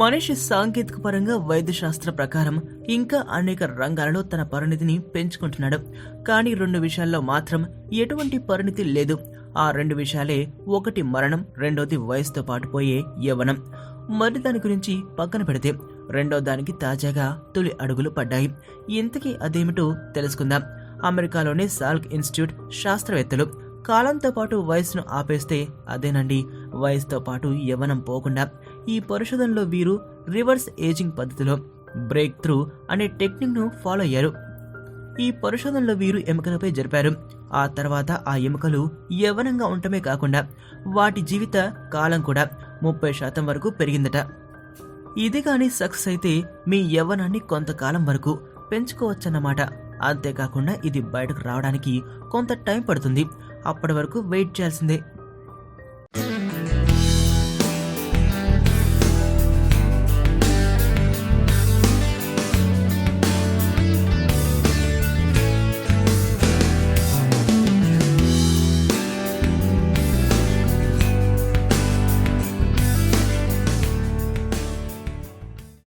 మనిషి సాంకేతిక పరంగా వైద్య శాస్త్ర ప్రకారం ఇంకా అనేక రంగాలలో తన పరిణితిని పెంచుకుంటున్నాడు. కానీ 2 విషయాల్లో మాత్రం ఎటువంటి పరిణితి లేదు. ఆ 2 విషయాలే, ఒకటి మరణం, రెండోది వయసుతో పాటు పోయే యవ్వనం. మరి దాని గురించి పక్కన పెడితే రెండో దానికి తాజాగా తొలి అడుగులు పడ్డాయి. ఇంతకీ అదేమిటో తెలుసుకుందాం. అమెరికాలోని సాల్క్ ఇన్స్టిట్యూట్ శాస్త్రవేత్తలు కాలంతో పాటు వయసును ఆపేస్తే అదేనండి వయసుతో పాటు యవ్వనం పోకుండా. ఈ పరిశోధనలో వీరు రివర్స్ ఏజింగ్ పద్ధతిలో బ్రేక్ త్రూ అనే టెక్నిక్ ను ఫాలో అయ్యారు. ఈ పరిశోధనలో వీరు ఎముకలపై జరిపారు. ఆ తర్వాత ఆ ఎముకలు యవ్వనంగా ఉండటమే కాకుండా వాటి జీవిత కాలం కూడా 30% వరకు పెరిగిందట. ఇది కానీ సక్సెస్ అయితే మీ యవ్వనాన్ని కొంతకాలం వరకు పెంచుకోవచ్చన్నమాట. అంతేకాకుండా ఇది బయటకు రావడానికి కొంత టైం పడుతుంది. అప్పటి వరకు వెయిట్ చేయాల్సిందే.